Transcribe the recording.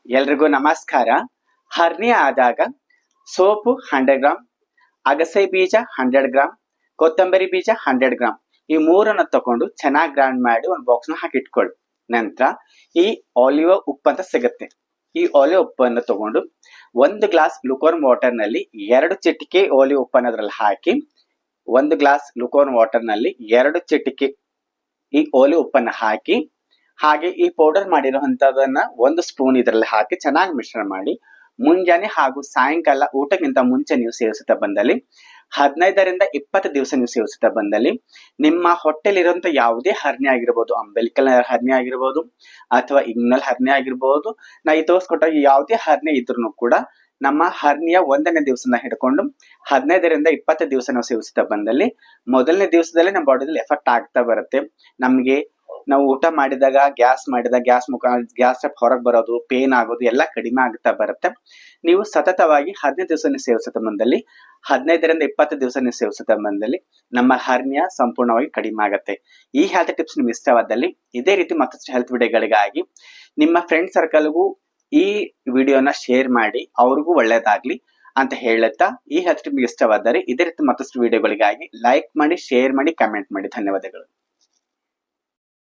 ಎಲ್ರಿಗೂ ನಮಸ್ಕಾರ. ಹರ್ನಿಯಾ ಆದಾಗ ಸೋಪು 100 ಗ್ರಾಮ್, ಅಗಸೆ ಬೀಜ 100 ಗ್ರಾಮ್, ಕೊತ್ತಂಬರಿ ಬೀಜ 100 ಗ್ರಾಮ್, ಈ ಮೂರನ್ನ ತಗೊಂಡು ಚೆನ್ನಾಗಿ ಗ್ರೈಂಡ್ ಮಾಡಿ ಒಂದು ಬಾಕ್ಸ್ ನ ಹಾಕಿ ಇಟ್ಕೊಳ್ಳಿ. ನಂತರ ಈ ಆಲಿವ್ ಉಪ್ಪು ಅಂತ ಸಿಗುತ್ತೆ, ಈ ಆಲಿವ್ ಉಪ್ಪನ್ನು ತಗೊಂಡು 1 ಗ್ಲಾಸ್ ಲುಕೋರ್ಮ್ ವಾಟರ್ ನಲ್ಲಿ 2 ಚಿಟಿಕೆ ಆಲಿವ್ ಉಪ್ಪನ್ನು ಅದರಲ್ಲಿ ಹಾಕಿ, 1 ಗ್ಲಾಸ್ ಲುಕೋರ್ಮ್ ವಾಟರ್ ನಲ್ಲಿ 2 ಚಿಟಿಕೆ ಈ ಆಲಿವ್ ಉಪ್ಪನ್ನು ಹಾಕಿ, ಹಾಗೆ ಈ ಪೌಡರ್ ಮಾಡಿರುವಂತದನ್ನ 1 ಸ್ಪೂನ್ ಇದರಲ್ಲಿ ಹಾಕಿ ಚೆನ್ನಾಗಿ ಮಿಶ್ರಣ ಮಾಡಿ ಮುಂಜಾನೆ ಹಾಗೂ ಸಾಯಂಕಾಲ ಊಟಕ್ಕಿಂತ ಮುಂಚೆ ನೀವು ಸೇವಿಸುತ್ತಾ ಬಂದಲ್ಲಿ 15 ರಿಂದ 20 ದಿವಸ ನೀವು ಸೇವಿಸುತ್ತಾ ಬಂದಲ್ಲಿ ನಿಮ್ಮ ಹೊಟ್ಟೆಲಿರುವಂತ ಯಾವುದೇ ಹರ್ನಿ ಆಗಿರ್ಬೋದು, ಅಂಬೆಲಿಕಲ್ ಹರ್ನಿ ಆಗಿರ್ಬೋದು ಅಥವಾ ಇಗ್ನಲ್ ಹರ್ನಿ ಆಗಿರ್ಬೋದು, ನಾ ಈ ತೋರಿಸ್ಕೊಟ್ಟ ಯಾವುದೇ ಹರ್ನಿ ಇದ್ರೂ ಕೂಡ ನಮ್ಮ ಹರ್ನಿಯ 1ನೇ ದಿವಸನ ಹಿಡ್ಕೊಂಡು 15 ರಿಂದ 20 ದಿವಸ ನಾವು ಸೇವಿಸುತ್ತಾ ಬಂದಲ್ಲಿ ಮೊದಲನೇ ದಿವಸದಲ್ಲೇ ನಮ್ಮ ಬಾಡಿಯಲ್ಲಿ ಎಫೆಕ್ಟ್ ಆಗ್ತಾ ಬರುತ್ತೆ. ನಮ್ಗೆ ನಾವು ಊಟ ಮಾಡಿದಾಗ ಗ್ಯಾಸ್ ಸ್ಟೆಪ್ ಹೊರಗೆ ಬರೋದು, ಪೇನ್ ಆಗೋದು ಎಲ್ಲ ಕಡಿಮೆ ಆಗ್ತಾ ಬರುತ್ತೆ. ನೀವು ಸತತವಾಗಿ 15 ದಿವಸ ಸೇವಿಸುತ್ತಾ ಬಂದಲ್ಲಿ 15 ರಿಂದ 20 ದಿವಸ ಸೇವಿಸುತ್ತಾ ಬಂದಲ್ಲಿ ನಮ್ಮ ಹರ್ನಿಯಾ ಸಂಪೂರ್ಣವಾಗಿ ಕಡಿಮೆ ಆಗುತ್ತೆ. ಈ ಹೆಲ್ತ್ ಟಿಪ್ಸ್ ನಿಮ್ಗೆ ಇಷ್ಟವಾದಲ್ಲಿ ಇದೇ ರೀತಿ ಮತ್ತಷ್ಟು ಹೆಲ್ತ್ ವಿಡಿಯೋಗಳಿಗಾಗಿ ನಿಮ್ಮ ಫ್ರೆಂಡ್ ಸರ್ಕಲ್ಗೂ ಈ ವಿಡಿಯೋನ ಶೇರ್ ಮಾಡಿ, ಅವ್ರಿಗೂ ಒಳ್ಳೇದಾಗ್ಲಿ ಅಂತ ಹೇಳುತ್ತಾ, ಈ ಹೆಲ್ತ್ ಟಿಪ್ ಇಷ್ಟವಾದರೆ ಇದೇ ರೀತಿ ಮತ್ತಷ್ಟು ವಿಡಿಯೋಗಳಿಗಾಗಿ ಲೈಕ್ ಮಾಡಿ, ಶೇರ್ ಮಾಡಿ, ಕಮೆಂಟ್ ಮಾಡಿ. ಧನ್ಯವಾದಗಳು.